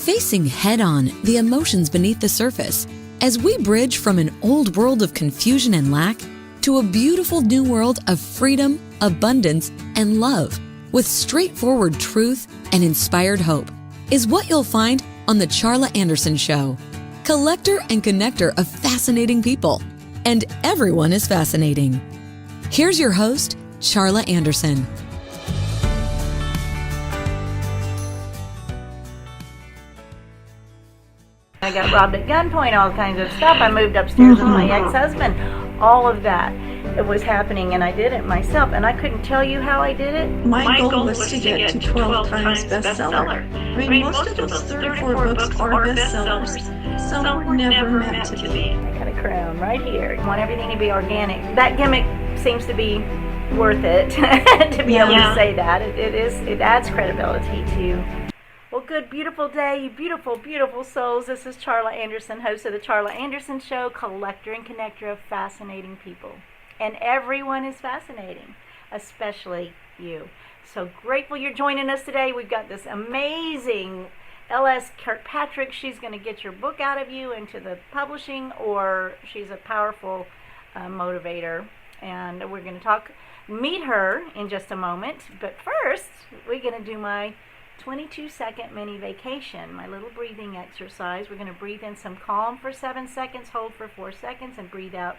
facing head-on the emotions beneath the surface as we bridge from an old world of confusion and lack to a beautiful new world of freedom, abundance, and love with straightforward truth and inspired hope is what you'll find on The Charla Anderson Show. Collector and connector of fascinating people. And everyone is fascinating. Here's your host, Charla Anderson. I got robbed at gunpoint, all kinds of stuff. I moved upstairs with my ex-husband. All of that, it was happening, and I did it myself. And I couldn't tell you how I did it. My goal was to get to 12 times bestseller. I mean, most of those 34 books are bestsellers. Some were never meant to be. I got a crown right here. I want everything to be organic. That gimmick seems to be worth it to be able to say that. It adds credibility to. Well, good, beautiful day, you beautiful, beautiful souls. This is Charla Anderson, host of The Charla Anderson Show, collector and connector of fascinating people. And everyone is fascinating, especially you. So grateful you're joining us today. We've got this amazing LS Kirkpatrick. She's going to get your book out of you into the publishing, or she's a powerful motivator. And we're going to meet her in just a moment. But first, we're going to do my 22-second mini vacation, my little breathing exercise. We're going to breathe in some calm for 7 seconds, hold for 4 seconds, and breathe out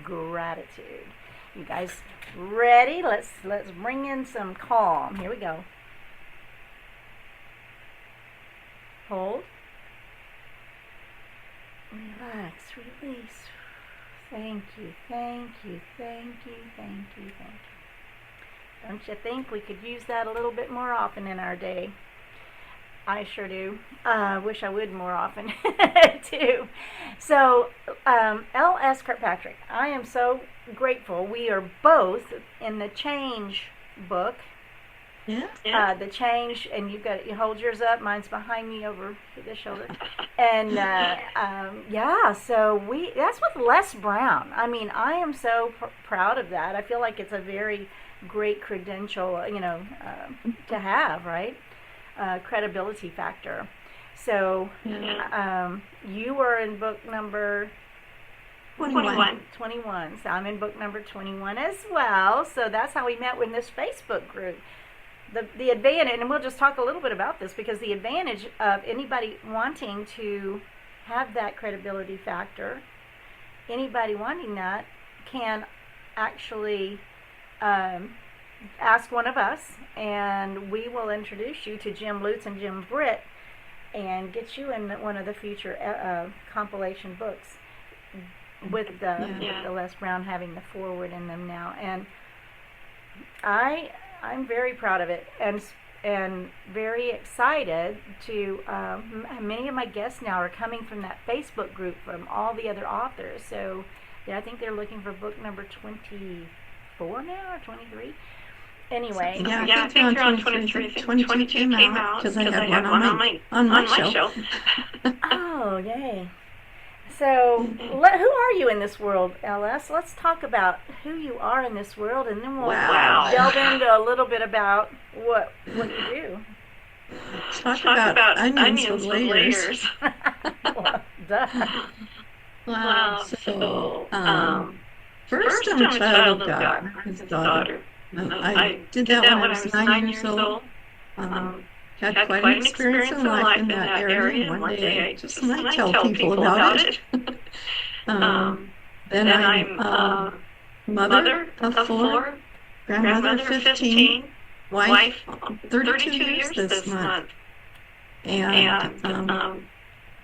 gratitude. You guys ready? Let's bring in some calm. Here we go. Hold. Relax, release. Thank you, thank you, thank you, thank you, thank you. Don't you think we could use that a little bit more often in our day? I sure do. Wish I would more often, too. So, LS Kirkpatrick, I am so grateful. We are both in the Change book. Yeah. The Change, and you hold yours up. Mine's behind me over the shoulder. And, so that's with Les Brown. I mean, I am so proud of that. I feel like it's a very great credential, to have, right? Credibility factor. So, you were in book number 21. So I'm in book number 21 as well. So that's how we met in this Facebook group. The advantage, and we'll just talk a little bit about this, because the advantage of anybody wanting to have that credibility factor, anybody wanting that can actually ask one of us, and we will introduce you to Jim Lutz and Jim Britt and get you in one of the future compilation books with the Les Brown having the forward in them now. And I'm very proud of it and very excited to many of my guests now are coming from that Facebook group from all the other authors. So I think they're looking for book number 24 now, or 23. Anyway, I think they're on 23. 22 came out because I had one on my show. Oh, yay. So, who are you in this world, LS? Let's talk about who you are in this world, and then we'll delve into a little bit about what you do. Talk about onions with layers. Well, duh. Wow. So, first I'm a child of God, his daughter. I did that when I was 9 years old. Had quite an experience in life in that area. One day I just might tell people about it. Then I'm mother of 4, grandmother of 15, wife 32 years this month. And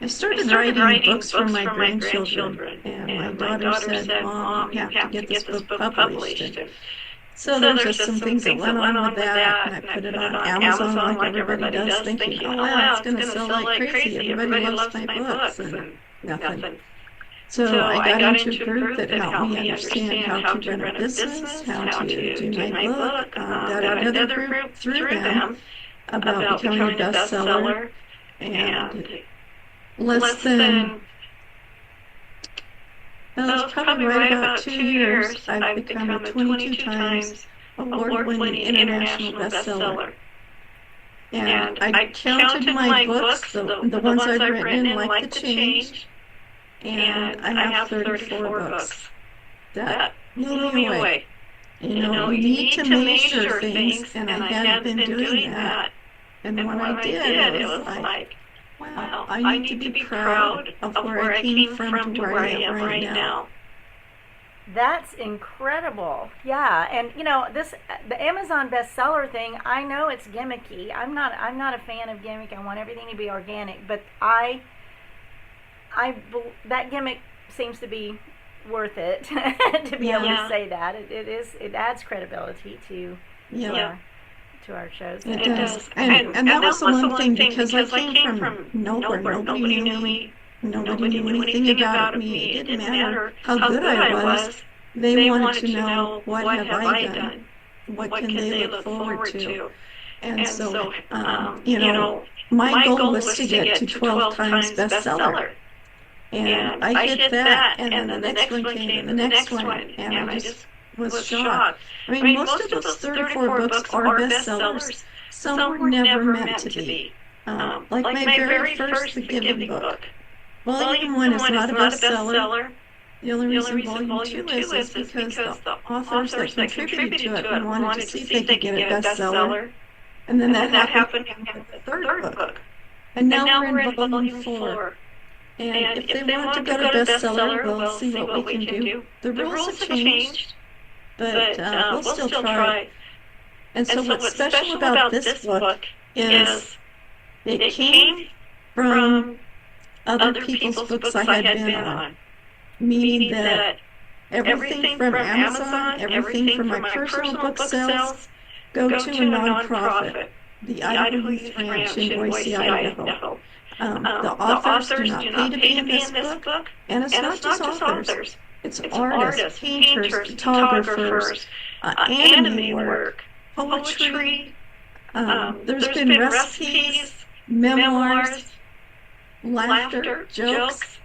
I started writing books for my grandchildren. And my daughter said, "Mom, you have to get this book published." So there's just some things that went on with that, and I put it on Amazon like everybody does, thinking, oh wow, it's going to sell like crazy. Everybody loves my books, and nothing. So I got into a group that helped me understand how to run a business, how to do my book. Got another group through them about becoming a bestseller, and less than That was probably right about 2 years. I've become a 22 times award-winning international bestseller. And I counted my books, the ones I've written and like the change, and I have 34 books. That blew me away. You need to measure things, and I hadn't been doing that. And when I did, it was like, wow, I need to be proud of where I came from to where I am right now. That's incredible. Yeah, and the Amazon bestseller thing, I know it's gimmicky. I'm not a fan of gimmick. I want everything to be organic, but that gimmick seems to be worth it to be able to say that. It adds credibility to our shows. It does. And that was the one thing, because I came from nowhere. Nobody knew me. Nobody knew anything about me. It didn't matter how good I was. They wanted to know, what have I done? What can they look forward to? And so, my goal was to get to 12 times bestseller. And I hit that, and then the next one came, and the next one, and I just was shocked. I mean, most of those 34 books are bestsellers. Some were never meant to be. Like my very first The Giving book. Volume 1 is not a bestseller. The only reason Volume 2 is because the authors that contributed to it wanted to see if they could get a bestseller. And then that happened in the third book. And now we're in Volume 4. And if they want to go to bestseller, we'll see what we can do. The rules have changed, but we'll still try. And so what's special about this book is it came from other people's books I had been on. Meaning that everything from Amazon, everything from my personal book sales, go to a nonprofit, the Idaho Youth Ranch in Boise, Idaho. The authors do not pay to be in this book, and it's not just authors. It's artists, painters, photographers, anime work, poetry. There's been recipes, memoirs, laughter, jokes.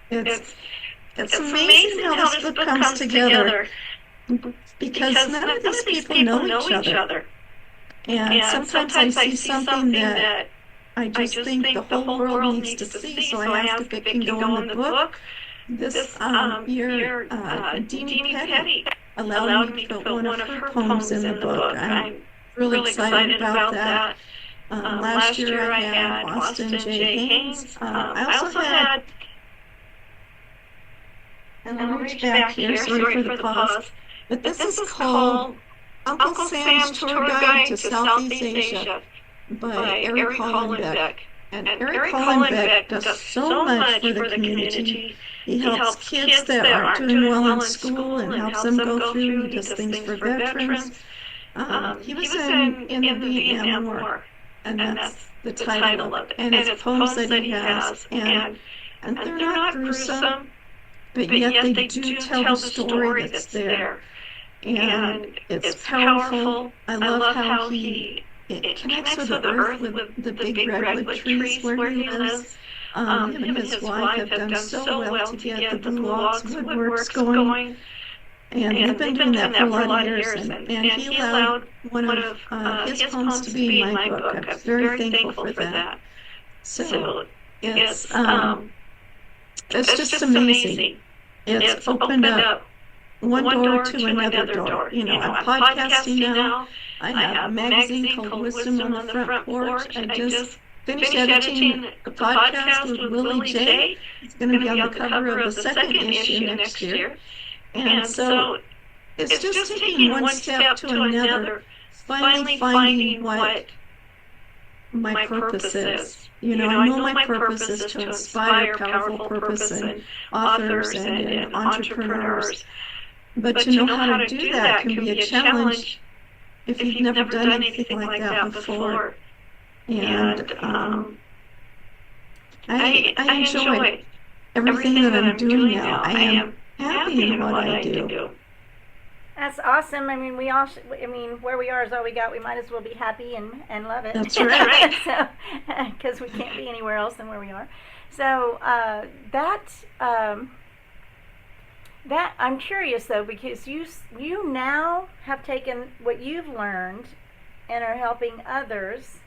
It's amazing how this book comes together, because none of these people know each other. And sometimes I see something that I just think the whole world needs to see, so I asked if it can go in the book. This year, Deanie Petty allowed me to put one of her poems in the book. I'm really excited about that. Last year I had Austin J. Haynes. I also had, and I'll reach back here, sorry for the pause, but this is called Uncle Sam's Tour Guide to Southeast Asia by Eric Hollenbeck. And Eric Hollenbeck does so much for the community. He helps kids that aren't doing well in school and helps them go through. He does things for veterans. He was in the Vietnam War, and that's the title of it. And it's poems that he has, and they're not gruesome, but yet they do tell the story that's there. And it's powerful. I love how it connects with the earth, with the big redwood trees where he lives. Him and his wife have done so well to get the blue logs woodworks going. And they've been doing that for a lot of years. And he allowed one of his poems to be in my book. I'm very thankful for that. So it's just amazing. It's opened up one door to another door. I'm podcasting now. I have a magazine called Wisdom on the Front Porch. I just finished editing the podcast with Willie J. It's going to be on the cover of the second issue next year. And so it's just taking one step to another, finally finding what my purpose is. I know my purpose is to inspire powerful purpose in authors and in entrepreneurs. But to know how to do that can be a challenge if you've never done anything like that before. And I enjoy everything that I'm doing now. I am happy in what I do. That's awesome. I mean, where we are is all we got. We might as well be happy and love it. That's right. So, because we can't be anywhere else than where we are. So that I'm curious though, because you now have taken what you've learned and are helping others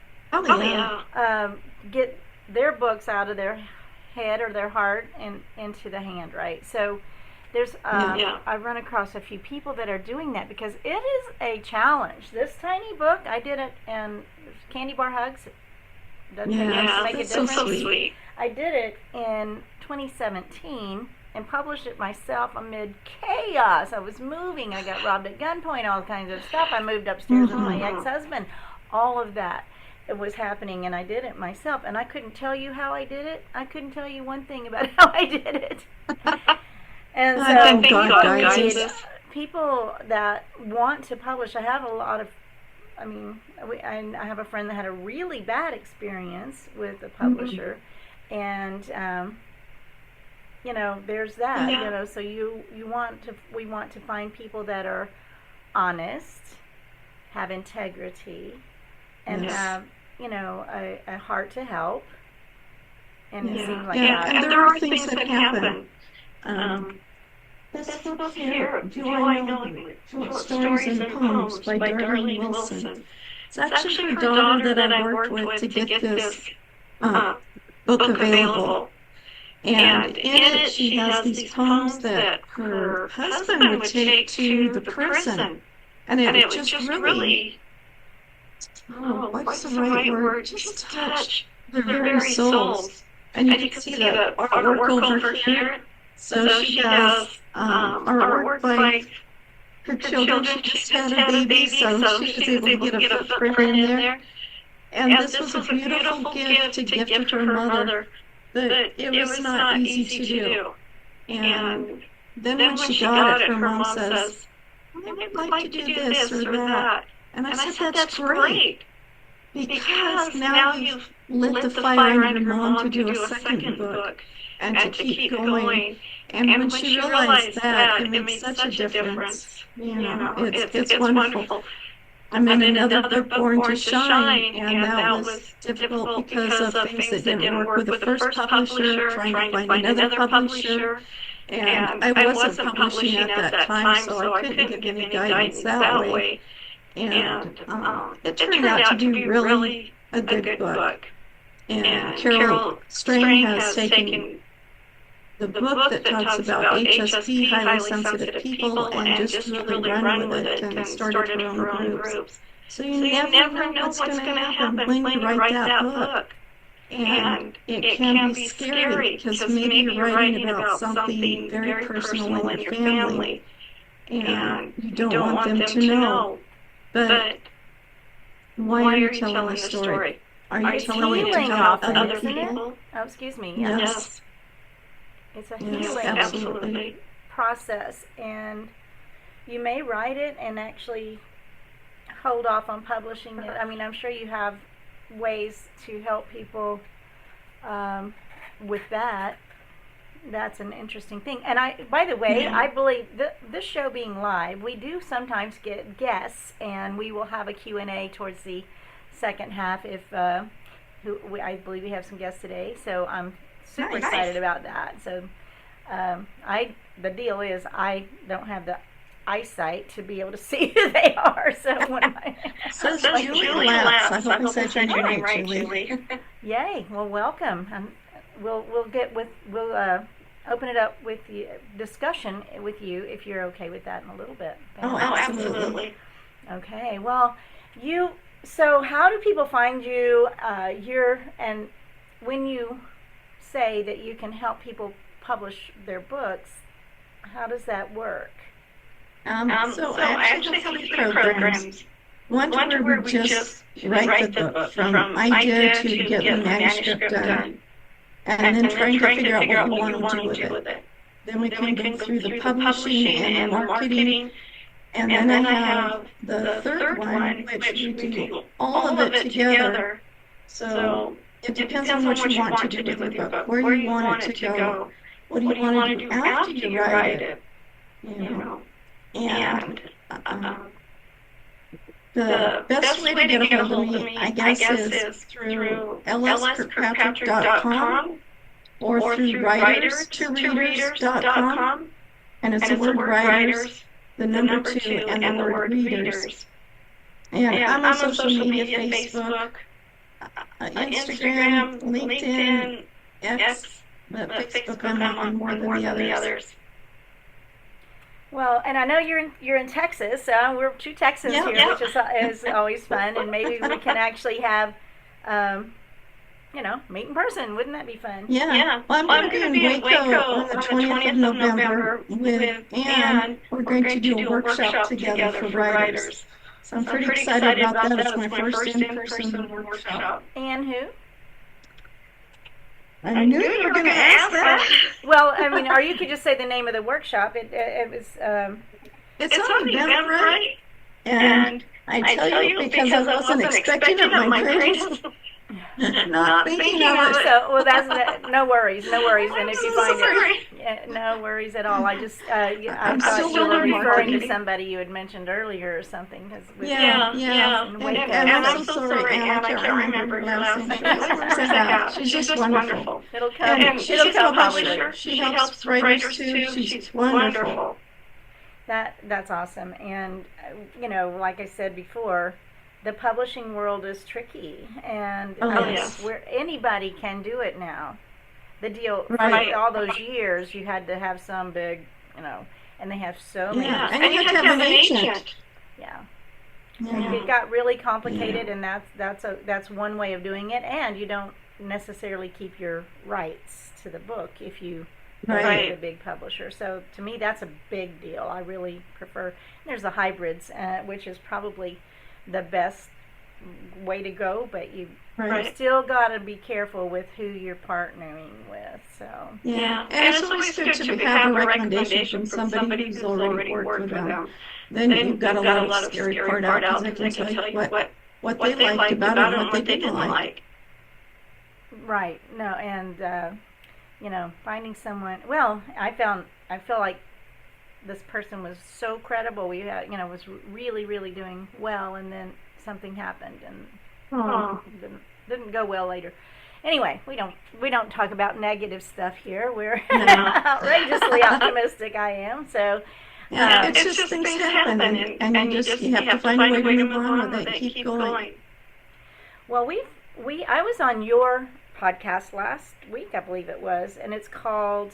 Oh, yeah. Get their books out of their head or their heart and into the hand, right? So there's I've run across a few people that are doing that because it is a challenge. This tiny book, I did it in candy bar hugs. Doesn't make a difference. So sweet. I did it in 2017 and published it myself amid chaos. I was moving. I got robbed at gunpoint, all kinds of stuff. I moved upstairs with my ex-husband. All of that. It was happening, and I did it myself. And I couldn't tell you how I did it. I couldn't tell you one thing about how I did it. And so I think God people that want to publish, I have a lot of, I have a friend that had a really bad experience with a publisher, and there's that. So we want to find people that are honest, have integrity, and have a heart to help. And it seems like that. And there are things that happen. This book here, Do I Know You? Short Stories and Poems by Darlene Wilson. It's actually her daughter that I worked with to get this book available. And in it, she has these poems that her husband would take to the prison. And it just really, what's the right word? Just touch their very souls. And you can see the artwork over here. So she has artwork by her children. She just had a baby, so she was able to get a footprint in there. And this was a beautiful gift to give to her mother, but it was not easy to do. And then when she got it, her mom says, I would like to do this or that. And I said, that's great, because now you've lit the fire under your mom to do a second book and to keep going. And when she realized that, it made such a difference. It's wonderful. I'm in another book, Born to Shine, and that was difficult because of things that didn't work with the first publisher, trying to find another publisher. And I wasn't publishing at that time, so I couldn't give any guidance that way. And it turned out to be really a good book. And Carol Strain has taken the book that talks about HSP, highly sensitive people, and just really run with it and started her own groups. So you never know what's going to happen when you write that book. And it can be scary because maybe you're writing about something very personal in your family, and you don't want them to know. But why are you telling the story? Are you telling it to help other people? Oh, excuse me. Yes. It's a healing process, and you may write it and actually hold off on publishing it. I'm sure you have ways to help people with that. That's an interesting thing. And by the way, I believe this show being live, we do sometimes get guests, and we will have a Q&A towards the second half. I believe we have some guests today, so I'm super excited about that. So the deal is I don't have the eyesight to be able to see who they are. So when so Julie laughs. I hope I said your name right, Julie. Yay! Well, welcome. We'll open it up with the discussion with you if you're okay with that in a little bit. Oh, absolutely. Okay. Well, so how do people find you? And when you say that you can help people publish their books, how does that work? So I actually have three programs. One where we just write the book from idea to get the manuscript done, and then trying to figure out what we want to do with it. Then we can go through the publishing and the marketing, and then I have the third one, which we do all of it together. So it depends on what you want to do with your book, where you want it to go, what do you want to do after you write it, And the best way to get a hold of me, I guess, is through lskirkpatrick.com or through writers2readers.com. And it's the word writers, the number 2, and the word readers. And I'm on social media, Facebook, Instagram, LinkedIn, X, but Facebook I'm on more than the others. Well, and I know you're in Texas, so we're two Texans here, which is always fun, and maybe we can actually have, meet in person. Wouldn't that be fun? Yeah. Well, I'm going to be in Waco on the 20th of November with Anne. We're going to do a workshop together for writers. So I'm pretty excited about that. It's my first in-person workshop. Anne who? I knew you were going to ask that. Well, I mean, or you could just say the name of the workshop. It was. It's on Eventbrite, and I tell you because I wasn't expecting it. My brain not thinking of it. So, well, that's no worries. And if you find it, no worries at all. I just, I thought you were referring to somebody you had mentioned earlier or something. Yeah. And I'm so sorry, Anne. I can't remember your last name. She's just wonderful. It'll come. She'll come publisher. She helps writers too. She's wonderful. That's awesome. And like I said before, the publishing world is tricky, and where anybody can do it now. The deal for all those years, you had to have some big, and they have so many. Yeah, and you had to have an agent. Yeah. It got really complicated, and that's one way of doing it. And you don't necessarily keep your rights to the book if you go to a big publisher. So to me, that's a big deal. I really prefer. There's the hybrids, which is probably the best way to go, but you still got to be careful with who you're partnering with. So and it's always good to have a recommendation from somebody who's already worked with them. Then you've got a lot of scary part out because they can tell you what they liked about it and what they didn't like. Right. No, and finding someone. Well, I feel like this person was so credible. We had, was really, really doing well, and then something happened, and didn't go well later. Anyway, we don't talk about negative stuff here. We're outrageously optimistic. I am so. It's just things happen, and you have to find a way to move on with it. Keep going. Well, I was on your podcast last week, I believe it was, and it's called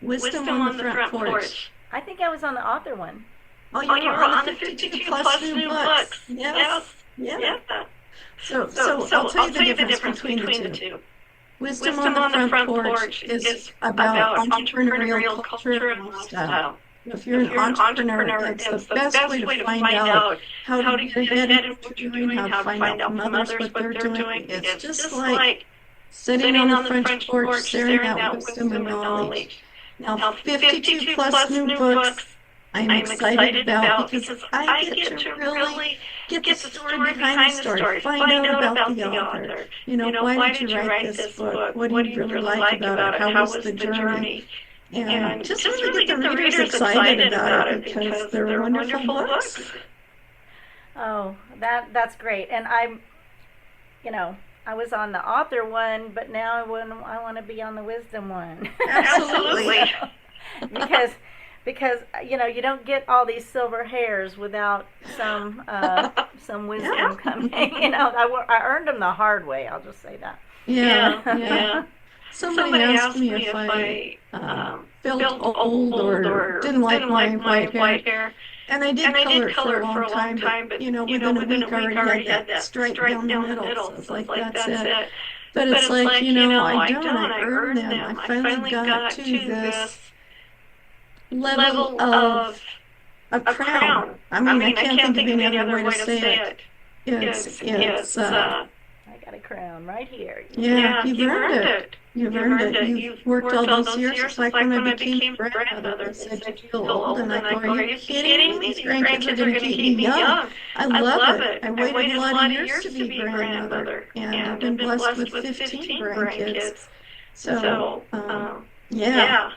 Wisdom on the Front Porch. I think I was on the author one. Oh, you were on the 52 plus new books. Yes. Yeah. So I'll tell you the difference between the two. Wisdom on the Front Porch is about entrepreneurial culture and lifestyle. If you're an entrepreneur, it's the best way to find out how to get ahead in what you're doing, how to find out from others what they're doing. It's just like sitting on the front porch, staring at wisdom and knowledge. Now, 52 plus new books I'm excited about because I get to really get the story behind the story, find out about the author. Why did you write this book? What do you really like about it? How was the journey? And just really get the readers excited about it because they're wonderful books. Oh, that's great. And I was on the author one, but now I want to be on the wisdom one. Absolutely. because you don't get all these silver hairs without some wisdom coming. I earned them the hard way. I'll just say that. Yeah. Somebody asked me if I felt old or didn't like my white hair. And I did color it for a long time, but within a week I already had that stripe down the middle. So it's like, that's it. But it's like, I earned them. I finally got to this level of a crown. I mean, I can't think of any other way to say it. It's I got a crown right here. Yeah, you've earned it. You've earned it. You've worked all those years. It's like when I became grandmother, they said, you feel old. And I go, are you kidding me? These grandkids are going to keep me young. I love it. I waited a lot of years to be grandmother. And I've been blessed with 15 grandkids. So, yeah.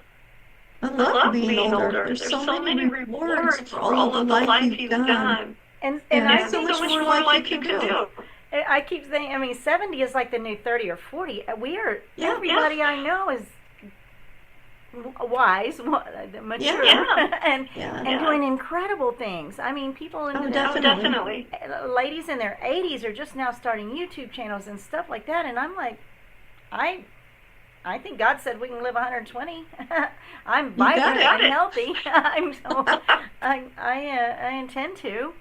I love being older. There's so many rewards for all of the life you've done. And I so much more life you can do. I keep saying, 70 is like the new 30 or 40. Everybody I know is wise, mature, and doing incredible things. I mean, people in definitely. ladies in their 80s are just now starting YouTube channels and stuff like that, and I'm like, I think God said we can live 120. I'm vibrant and healthy. I intend to,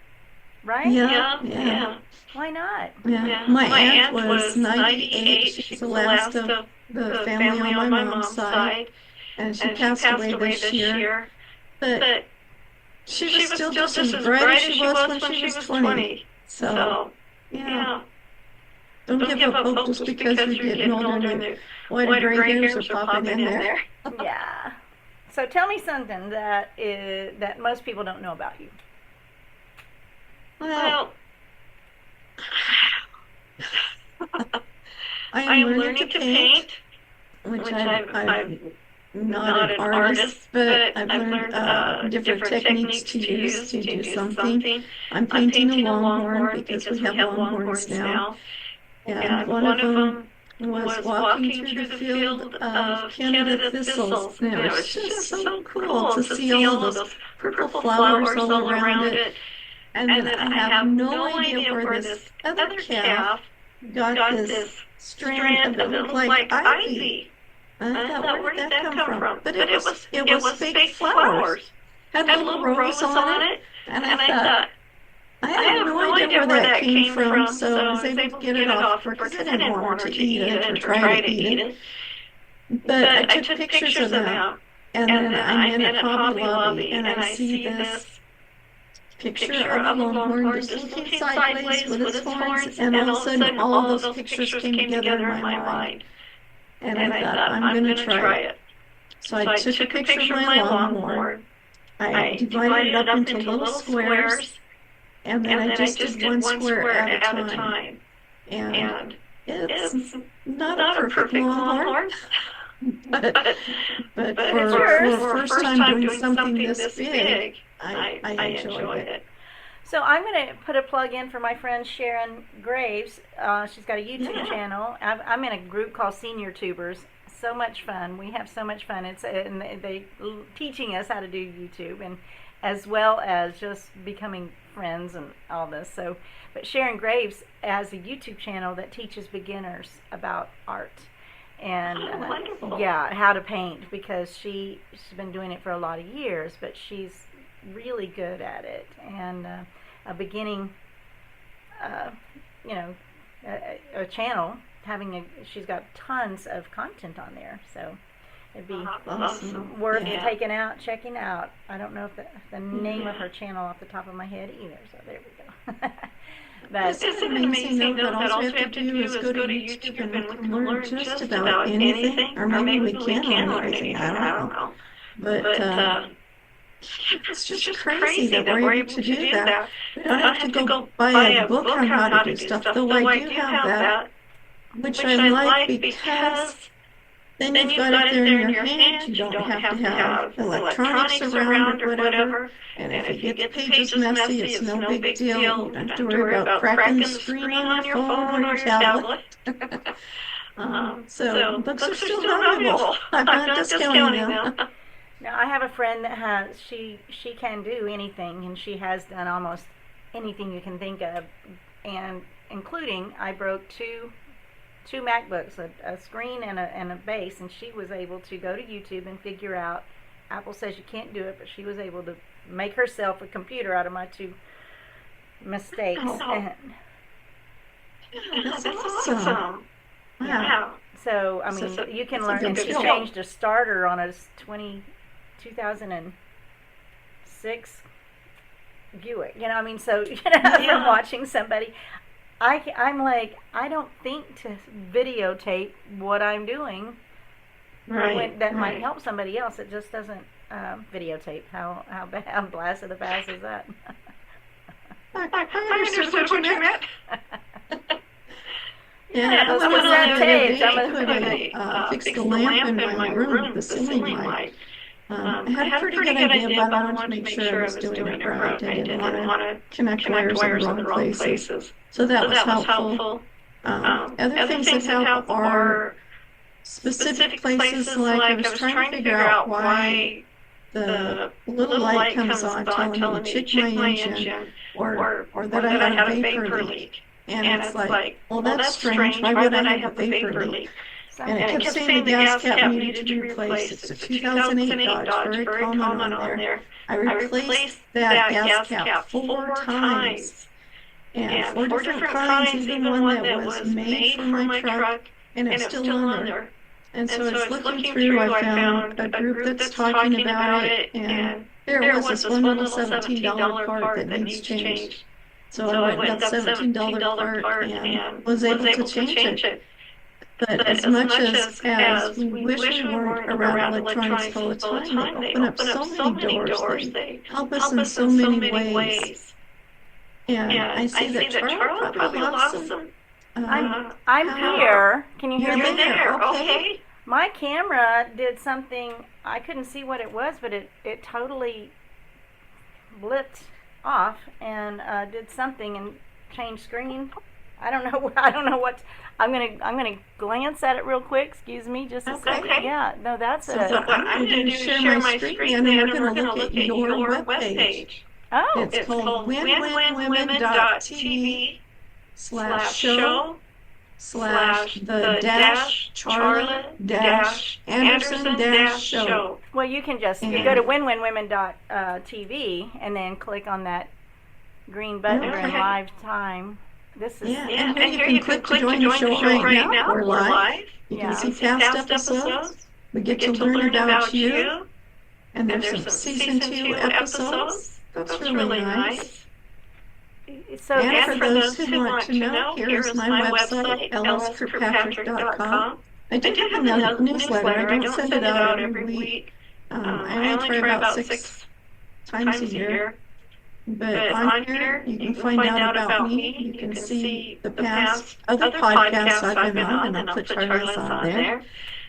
right? Yeah. Why not? Yeah. My aunt was 98. She's the last of the family on my mom's side, and she passed away this year. But she was still just as bright as she was when she was 20. So, yeah. Don't give up hope just because you're getting older and the white gray hairs are popping in there. Yeah. So tell me something that most people don't know about you. Well, I am learning to paint, which I'm not an artist, but I've learned different techniques to use to do something. I'm painting a longhorn because we have longhorns now. And one of them was walking through the field of Canada thistles. And it was just so cool to see all those purple flowers all around it. And then I have no idea where this other calf got this strand of it looked like ivy. And I thought, where did that come from? But it was fake flowers. Had little rose on it. And I thought, I have no idea where that came from, so I was able to get it off because I didn't want her to eat it or try to eat it. But I took pictures of them, and then I'm in a Hobby Lobby, and I see this picture of a longhorn just looking sideways with its horns, and all of a sudden all those pictures came together in my mind. And I thought, I'm going to try it. So I took a picture of my longhorn, I divided it up into little squares, and then I just did one square at a time. And it's not a perfect longhorn, but for the first time doing something this big, I enjoyed it. So I'm going to put a plug in for my friend Sharon Graves. She's got a YouTube channel. I'm in a group called Senior Tubers. So much fun. We have so much fun. And they teaching us how to do YouTube, and as well as just becoming friends and all this. So, but Sharon Graves has a YouTube channel that teaches beginners about art and how to paint, because she's been doing it for a lot of years, but she's really good at it, and a beginning a channel she's got tons of content on there, so it'd be worth checking out. I don't know if the name of her channel off the top of my head either, so there we go. But it's amazing that all we have to do is go to YouTube and learn just about anything, or maybe we can learn anything, I don't know. But it's just crazy that we're able to do that. We don't have to go buy a book on how to do stuff, though I do have that, which I like because then you've got it there in your hand. You don't have to have electronics around or whatever. And if it gets pages messy, it's no big deal. You don't have to worry about cracking the screen on your phone or your tablet. So books are still valuable. I'm not discounting them. Now, I have a friend that she can do anything, and she has done almost anything you can think of, and including I broke two MacBooks, a screen and a base, and she was able to go to YouTube and figure out. Apple says you can't do it, but she was able to make herself a computer out of my two mistakes. That's awesome. Yeah. So I mean, you can learn. And she changed a starter on a 2006 Buick. I mean, so from watching somebody. I'm like, I don't think to videotape what I'm doing. That might help somebody else. It just doesn't videotape. How blast of the past is that? I understood what you meant. Those cassette tapes. I fixed the lamp in my room, the ceiling light. I had a pretty good idea, but I wanted to make sure I was doing it right. I didn't want to connect wires in the wrong places. So that was helpful. Other things that help are specific places, like I was trying to figure out why the little light comes on telling me to check my engine, or that I had a vapor leak. And it's like, well, that's strange. Why would I have a vapor leak? And it kept saying the gas cap needed to be replaced. It's a 2008 Dodge, very common on there. I replaced that gas cap 4 times. And 4 different kinds, even one that was made for my truck, and it's still on there. And so it's looking through, I found a group that's talking about it, and there was this one little $17 part that needs changed. So I went and got the $17 part and was able to change it. But as much as we wish we weren't around electronics all the time, they open up so many doors. They help us in so many ways. And I see that Charla probably lost some. I'm here. Can you hear me? You're there, okay. My camera did something, I couldn't see what it was, but it totally blipped off and did something and changed screen. I don't know what. I'm gonna glance at it real quick. Excuse me, just a second. Yeah, no, that's it. So what I'm gonna do is share my screen, and then we're gonna look at your webpage. Oh, it's called www.tv/the-Charla-Anderson-show. Well, you can just go to winwinwomen.tv and then click on that green button during live time. This is and here you can click to join the show right now. We're live. You can see past episodes. We get to learn about you. And there's some season 2 episodes. That's really nice. So and for those who want to know, here's my website, lskirkpatrick.com. I do have a newsletter. I don't send it out every week. I only try about 6 times a year. But on here, you can find out about me. You can see the past other podcasts I've been on, and I'll put Charla's on there.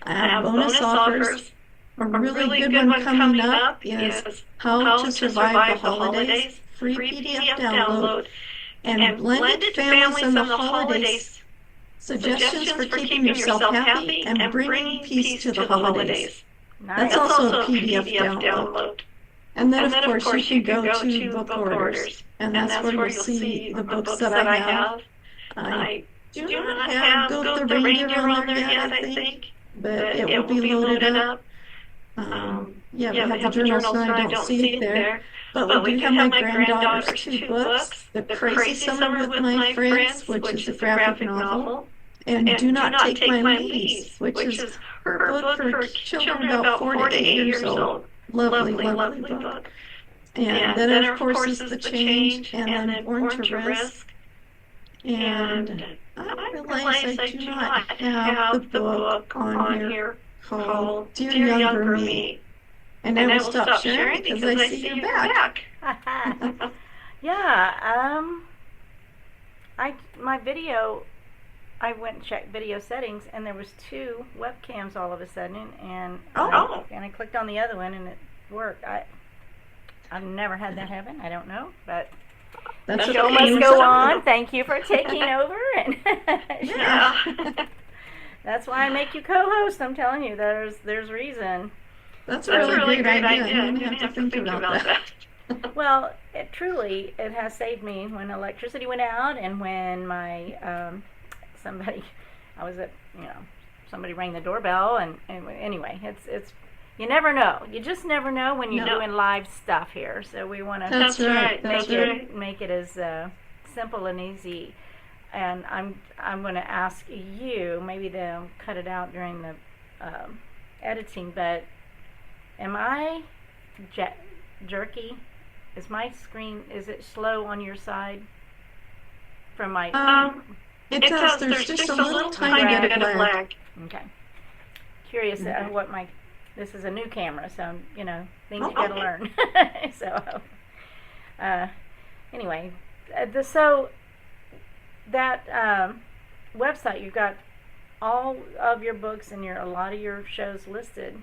I have bonus offers. A really good one coming up is How to Survive the Holidays, free PDF download, and Blended Families in the Holidays, suggestions for keeping yourself happy and bringing peace to the holidays. That's also a PDF download. And then, of course, you can go to book orders, and that's where you'll see the books that I have. I do not have Go the Reindeer on there yet, I think, but it will be loaded up. We have the journals, so I don't see it there. But we do have my granddaughter's 2 books, The Crazy Summer with My Friends, which is a graphic novel, and Do Not Take My Leaves, which is her book for children about 4 to 8 years old. Lovely book. And then, of course, is The Change, and then Born to Risk. And I realize I do not have the book on here called Dear Younger Me. And I will stop sharing because I see you're back. My video, I went and checked video settings, and there was 2 webcams all of a sudden, and I clicked on the other one, and it worked. I've never had that happen. I don't know, but the show must go on. Thank you for taking over, and that's why I make you co-host. I'm telling you, there's reason. That's a really great idea. You have to think about that. Well, it has saved me when electricity went out, and when my somebody rang the doorbell, and anyway, it's you never know. You just never know when you're doing live stuff here. So we want to make it as simple and easy. And I'm going to ask you, maybe they'll cut it out during the editing, but am I jerky? Is my screen, is it slow on your side? From my it does. There's just a little tiny bit of lag. Okay. Curious what this is a new camera, so things you gotta learn. So anyway, so that website, you've got all of your books and a lot of your shows listed.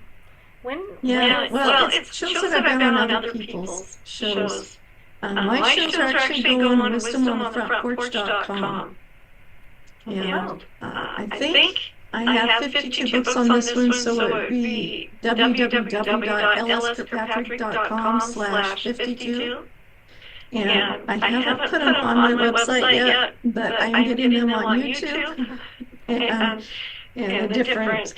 It's shows that I've been on other people's shows. My shows are actually going on wisdomonthefrontporch.com. And I think I have 52 books on this one, so it would be www.lskirkpatrick.com/52. And I haven't put them on my website yet, but I'm getting them on YouTube and the different,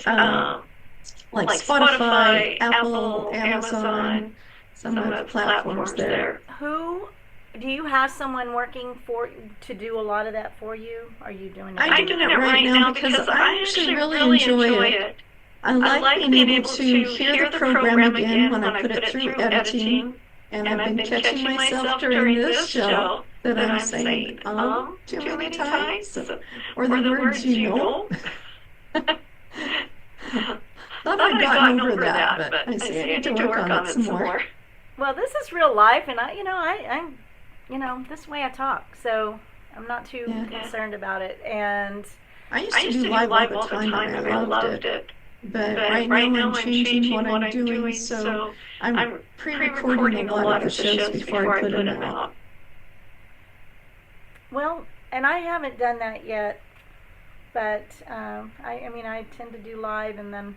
like Spotify, Apple, Amazon, some of the platforms there. Do you have someone working to do a lot of that for you? Are you doing it? I'm doing it right now because I actually really enjoy it. I like being able to hear the program again when I put it through editing. And I've been catching myself during this show that I'm saying, too many times, or the words you know. Thought I'd gotten over that, but I say I need to work on it some more. Well, this is real life, and I'm this way I talk, so I'm not too concerned about it. And I used to do live all the time, and I loved it. But right now I'm changing what I'm doing, so I'm pre-recording a lot of the shows before I put them out. Well, and I haven't done that yet, but I tend to do live, and then,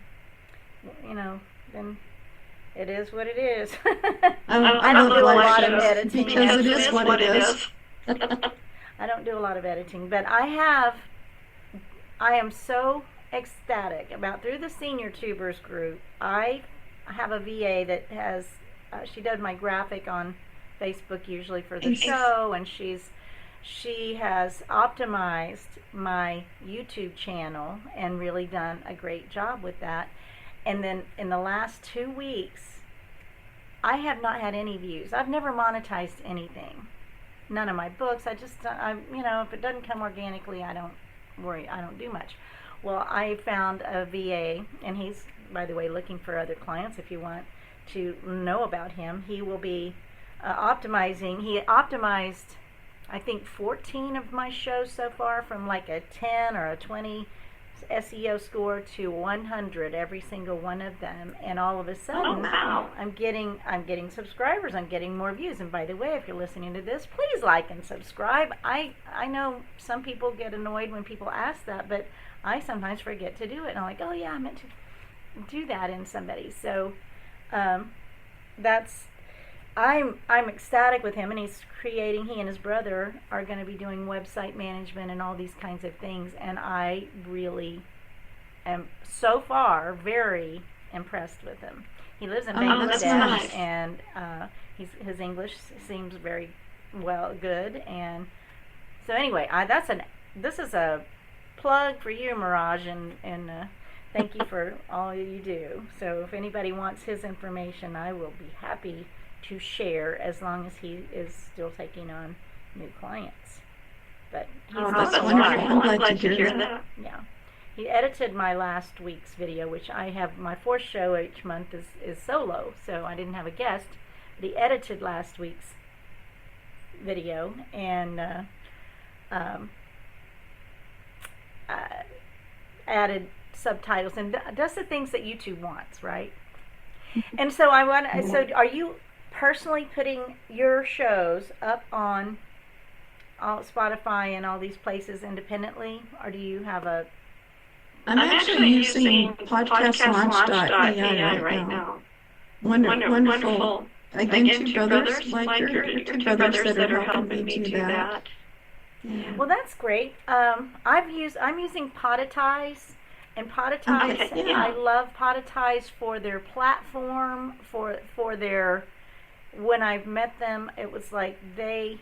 then it is what it is. I don't do a lot of editing. Because it is what it is. I don't do a lot of editing, but I am so ecstatic about, through the Senior Tubers group, I have a VA that has, she does my graphic on Facebook usually for the show, and she has optimized my YouTube channel and really done a great job with that. And then in the last 2 weeks, I have not had any views. I've never monetized anything. None of my books. If it doesn't come organically, I don't worry. I don't do much. Well, I found a VA, and he's, by the way, looking for other clients if you want to know about him. He will be optimizing. He optimized, I think, 14 of my shows so far, from like a 10 or a 20 SEO score to 100, every single one of them. And all of a sudden, I'm getting subscribers. I'm getting more views. And by the way, if you're listening to this, please like and subscribe. I know some people get annoyed when people ask that, but I sometimes forget to do it, and I'm like, oh yeah, I meant to do that in somebody. So I'm ecstatic with him, and he and his brother are going to be doing website management and all these kinds of things, and I really am so far very impressed with him. He lives in Bangladesh, and his English seems very good, and so anyway, this is a plug for you, Mirage, and thank you for all you do. So if anybody wants his information, I will be happy to share, as long as he is still taking on new clients. But he's that's wonderful. I'm glad to hear that. Yeah. He edited my last week's video, which I have, my 4th show each month is solo, so I didn't have a guest. But he edited last week's video, and added subtitles, and does the things that YouTube wants, right? And so so are you personally putting your shows up on Spotify and all these places independently, or do you have a... I'm actually using podcastlaunch.ai right now. Wonderful. Again, two brothers like your two brothers that are helping me do that. Yeah. Well, that's great. I'm using Podetize, and Podetize, I love Podetize for their platform, for their, when I've met them, it was like they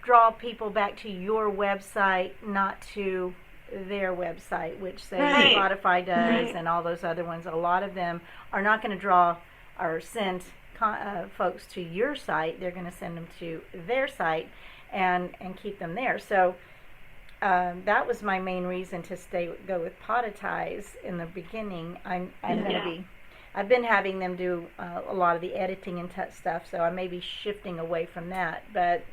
draw people back to your website, not to their website, which Spotify does, and all those other ones. A lot of them are not going to draw or send folks to your site. They're going to send them to their site and keep them there. So that was my main reason to go with Podetize in the beginning. I've been having them do a lot of the editing and stuff, so I may be shifting away from that. But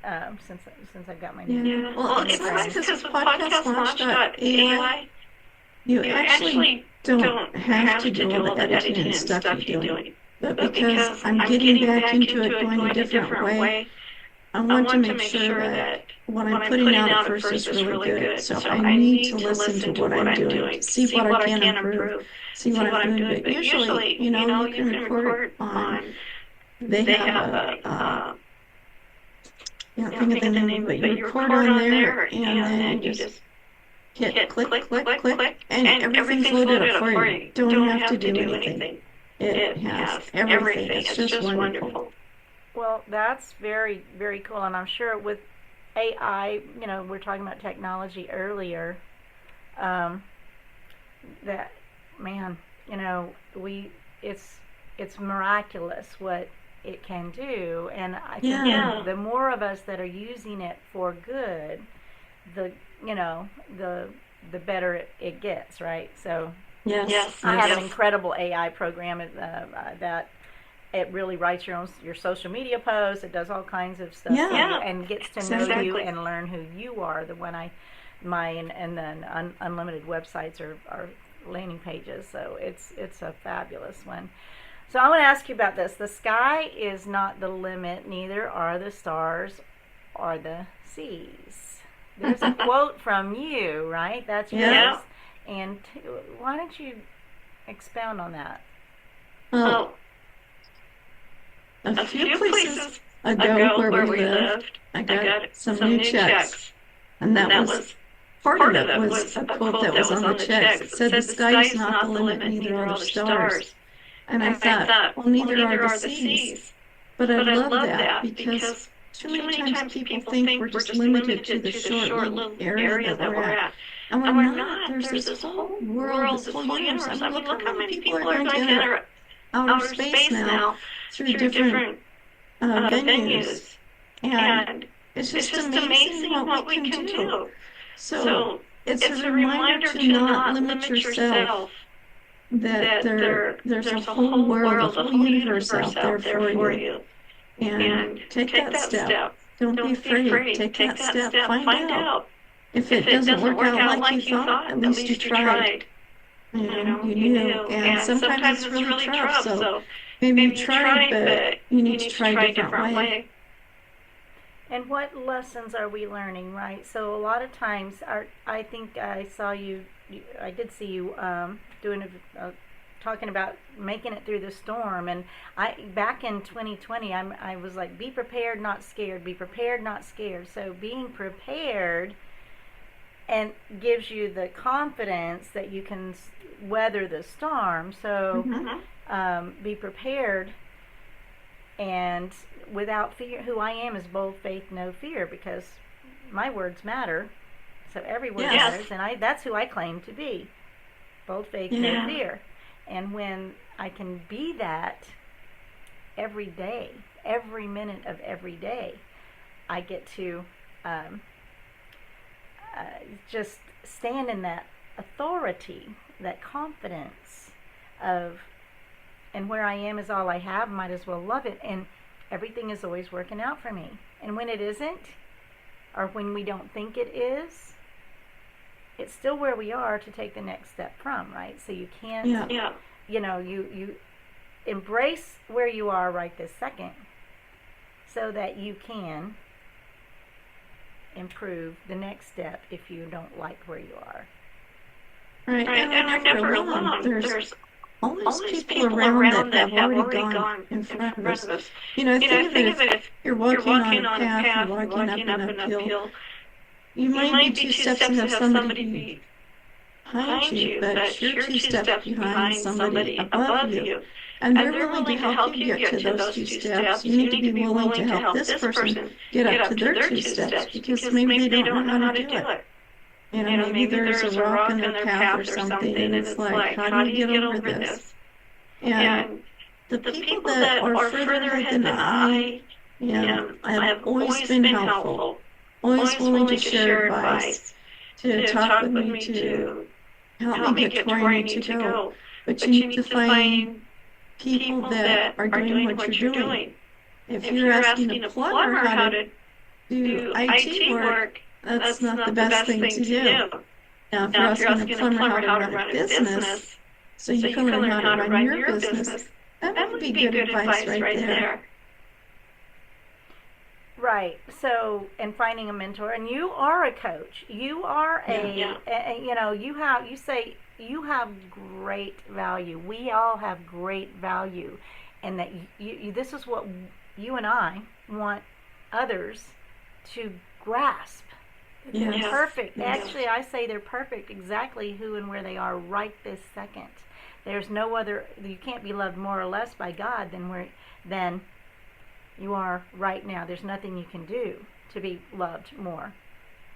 since I've got my new well, it's nice because with podcastlaunch.ai, you actually don't have to do all the editing and stuff you're doing. But because I'm getting back into it, going a different way, I want to make sure that what I'm putting out at first is really good. So I need to listen to what I'm doing, to see what I can improve, see what I'm doing. But usually, you can record on, they have a I can't think of the name, but you record on there, and then you just hit click, click, click, and everything's loaded up for you. Don't have to do anything. It has everything. It's just wonderful. Well, that's very, very cool, and I'm sure with AI, we're talking about technology earlier, that, man, it's miraculous what it can do, and I think the more of us that are using it for good, the better it gets, right? So yes, I have an incredible AI program that it really writes your social media posts. It does all kinds of stuff and gets to know you and learn who you are. The one and then unlimited websites are landing pages. So it's a fabulous one. So I want to ask you about this. The sky is not the limit, neither are the stars or the seas. There's a quote from you, right? That's yours. Yeah. And why don't you expound on that? Oh. A few places ago where we lived, I got some new checks. And that was part of it was a quote that was on the checks. It said, "The sky is not the limit, neither are the stars." And I thought, well, neither are the seas. But I love that because too many times people think we're just limited to the short little area that we're at. And we're not. There's this whole world, this whole universe. I mean, look how many people are going to enter outer space now through different venues. And it's just amazing what we can do. So it's a reminder to not limit yourself, that there's a whole world, a whole universe out there for you. And take that step. Don't be afraid. Take that step. Find out. If it doesn't work out like you thought, at least you tried. You knew. And sometimes it's really tough. So maybe you tried, but you need to try a different way. And what lessons are we learning, right? So a lot of times, I think I did see you doing talking about making it through the storm. And back in 2020, I was like, be prepared, not scared. Be prepared, not scared. So being prepared and gives you the confidence that you can weather the storm. So be prepared and without fear. Who I am is bold faith, no fear, because my words matter. So every word matters, and that's who I claim to be. Bold faith, no fear. And when I can be that every day, every minute of every day, I get to just stand in that authority, that confidence of, and where I am is all I have, might as well love it. And everything is always working out for me. And when it isn't, or when we don't think it is, it's still where we are to take the next step from, right? So you can't, you embrace where you are right this second so that you can improve the next step if you don't like where you are. Right. And we're never alone. There's always people around that have already gone in front of us. Think of it if you're walking on a path, you're walking up an uphill. You might be 2 steps and have somebody behind you, but you're 2 steps behind somebody above you. And they're willing to help you get to those 2 steps. You need to be willing to help this person get up to their 2 steps, because maybe they don't know how to do it. Maybe there's a rock in their path or something, and it's like, how do you get over this? And the people that are further ahead than I have always been helpful, always willing to share advice, to talk with me, to help me get to where I need to go. But you need to find people that are doing what you're doing. If you're asking a plumber how to do IT work, that's not the best thing to do. Now, if you're asking a plumber how to run a business, so you can learn how to run your business, that would be good advice right there. Right. So, and finding a mentor, and you are a coach. You are you say you have great value. We all have great value, and that this is what you and I want others to grasp. They're perfect. Yes. Actually, I say they're perfect exactly who and where they are right this second. There's no other. You can't be loved more or less by God than you are right now. There's nothing you can do to be loved more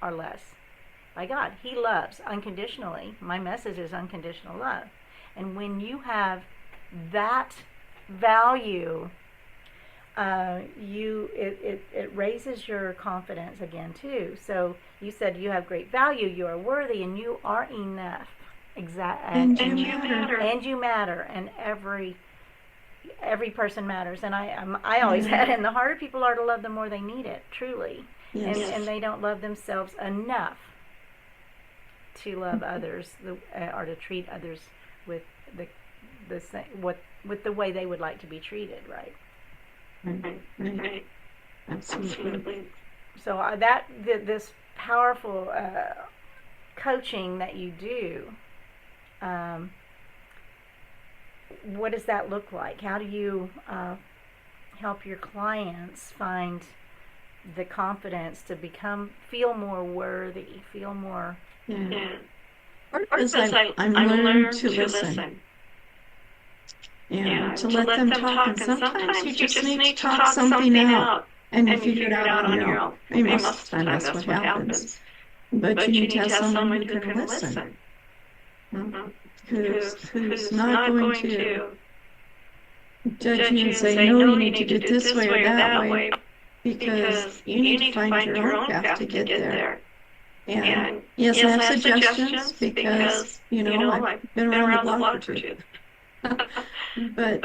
or less by God. He loves unconditionally. My message is unconditional love. And when you have that value, it raises your confidence again too. So you said you have great value, you are worthy, and you are enough. And you matter. And you matter, and every person matters. And I always had, and the harder people are to love, the more they need it, truly. Yes. And they don't love themselves enough to love others or to treat others with with the way they would like to be treated, right? Right. Absolutely. So this powerful coaching that you do, what does that look like? How do you help your clients find the confidence to feel more worthy, feel more? Yeah. Because I'm learning to listen. Yeah, to let them talk, and sometimes you just need to talk something out, and you figure it out on your own. I mean, most of the time that's what happens. But you need to have someone who can listen, who's not going to judge you and say, no, you need to do it this way or that way, because you need to find your own path to get there. And yes, I have suggestions because, I've been around the block or two. But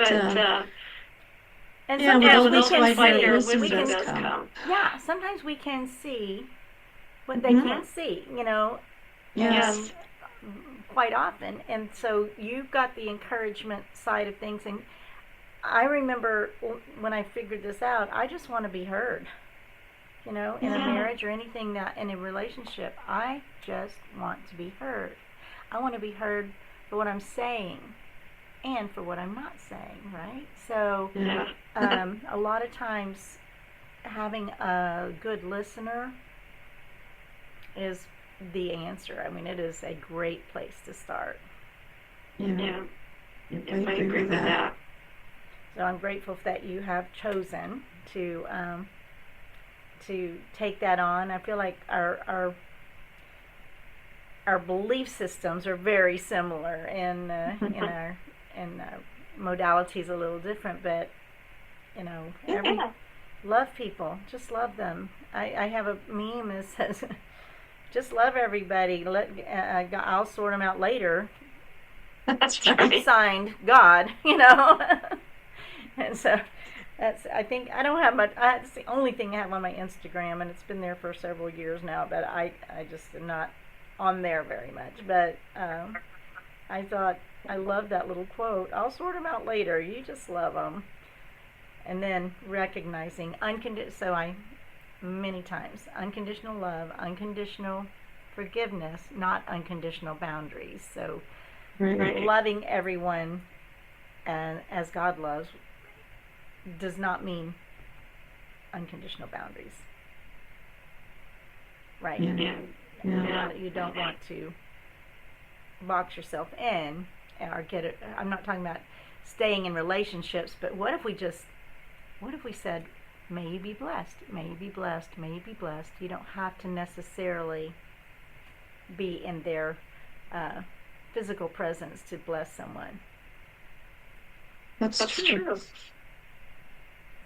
and sometimes we can come. Yeah, sometimes we can see what they can't see, Yes. quite often. And so you've got the encouragement side of things. And I remember when I figured this out, I just want to be heard. In a marriage or anything in a relationship, I just want to be heard. I want to be heard for what I'm saying and for what I'm not saying, right? So a lot of times having a good listener is the answer. I mean, it is a great place to start. Yeah. I agree with that. So I'm grateful that you have chosen to take that on. I feel like our belief systems are very similar, and our modalities a little different, but love people, just love them. I have a meme that says, just love everybody. I'll sort them out later. That's right. Signed, God. And so I think I don't have much. It's the only thing I have on my Instagram, and it's been there for several years now. But I just am not on there very much. But I thought I love that little quote. I'll sort them out later. You just love them, and then recognizing many times unconditional love, unconditional forgiveness, not unconditional boundaries. So loving everyone and as God loves does not mean unconditional boundaries, right? Yeah. You don't want to box yourself in or get it. I'm not talking about staying in relationships, but what if we said, may you be blessed, may you be blessed, may you be blessed. You don't have to necessarily be in their physical presence to bless someone. That's true.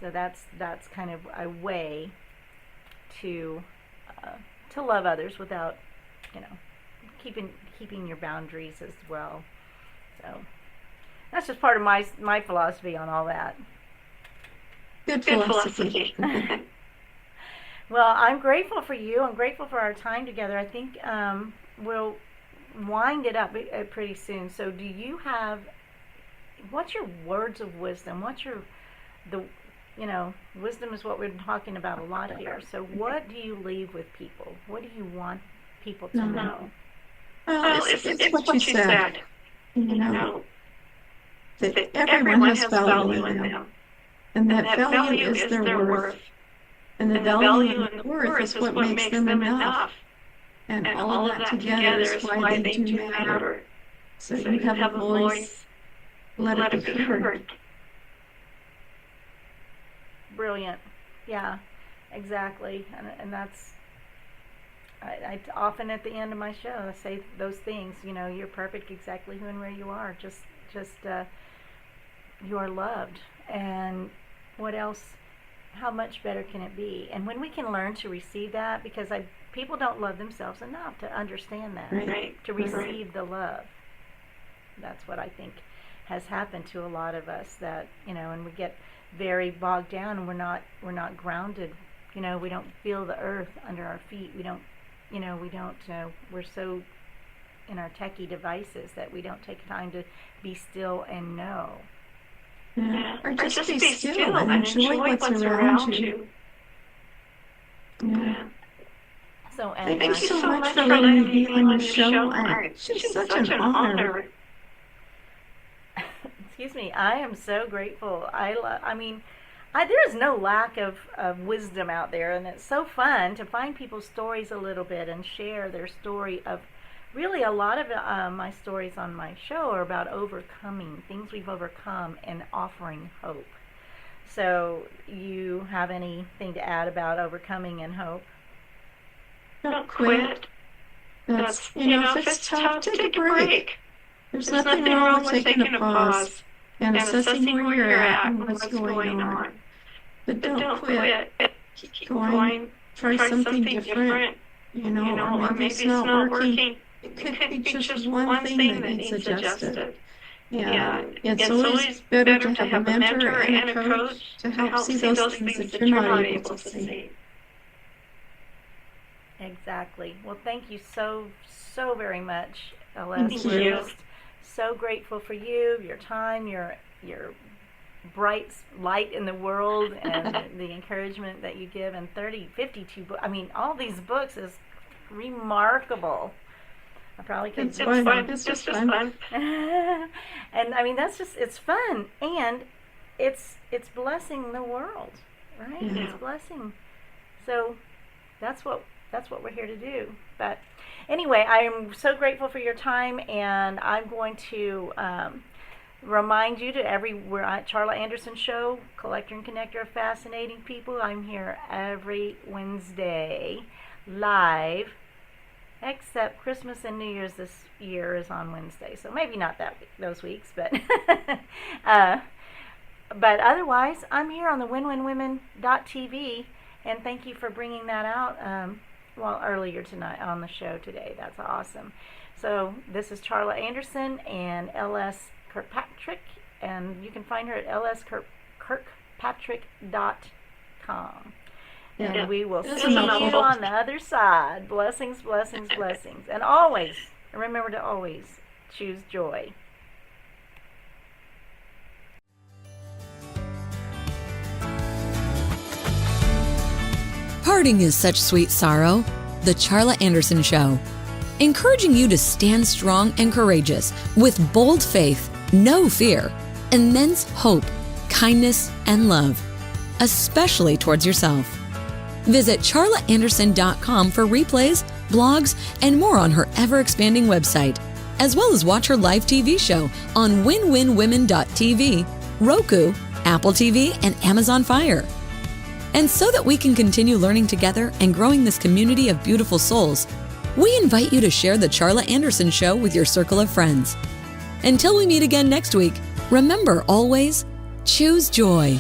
So that's kind of a way to love others without, keeping your boundaries as well. So that's just part of my philosophy on all that. Good philosophy. Well, I'm grateful for you. I'm grateful for our time together. I think we'll wind it up pretty soon. So what's your words of wisdom? What's wisdom is what we're talking about a lot here. So what do you leave with people? What do you want people to know? Well, it's what you said. That everyone has value in them. And that value is their worth. And the value and the worth is what makes them enough. And all of that together is why they do matter. So you have a voice, let it be heard. Brilliant. Yeah, exactly. And that's, I often at the end of my show, I say those things, you're perfect exactly who and where you are. Just you are loved. And what else, how much better can it be? And when we can learn to receive that, because people don't love themselves enough to understand that, right. to receive the love. That's what I think has happened to a lot of us, that, and we get very bogged down, and we're not grounded. We don't feel the earth under our feet. We don't, we're so in our techie devices that we don't take time to be still and know. Yeah. Or just be still and enjoy what's around you. Yeah. So, thank you so much for letting me be on your show. It's just such an honor. Excuse me, I am so grateful. There is no lack of wisdom out there, and it's so fun to find people's stories a little bit and share their story of, really a lot of my stories on my show are about overcoming, things we've overcome, and offering hope. So you have anything to add about overcoming and hope? Don't quit. If it's tough, take a break. There's nothing wrong with taking a pause and assessing where you're at and what's going on. But don't quit. Keep going. Try something different. Or maybe it's not working. It could be just one thing that needs adjusted. Yeah, it's always better to have a mentor and a coach to help see those things that you're not able to see. Exactly. Well, thank you so very much, LS. Thank We're you. just so grateful for you, your time, your bright light in the world, and the encouragement that you give. And 52 books. All these books is remarkable. I probably could. It's fun. It's just fun. And that's just, it's fun, and it's blessing the world, right? Yeah. It's blessing. So that's what we're here to do. But anyway, I am so grateful for your time, and I'm going to remind you we're at Charla Anderson Show, Collector and Connector of Fascinating People. I'm here every Wednesday, live, except Christmas and New Year's this year is on Wednesday, so maybe not those weeks, but but otherwise, I'm here on the winwinwomen.tv, and thank you for bringing that out earlier tonight on the show today. That's awesome. So this is Charla Anderson and LS Kirkpatrick, and you can find her at lskirkpatrick.com. And we will see you on the other side. Blessings, blessings, blessings. And always, remember to always choose joy. Parting is such sweet sorrow. The Charla Anderson Show. Encouraging you to stand strong and courageous with bold faith, no fear, immense hope, kindness, and love, especially towards yourself. Visit charlaanderson.com for replays, blogs, and more on her ever-expanding website, as well as watch her live TV show on winwinwomen.tv, Roku, Apple TV, and Amazon Fire. And so that we can continue learning together and growing this community of beautiful souls, we invite you to share the Charla Anderson Show with your circle of friends. Until we meet again next week, remember always, choose joy.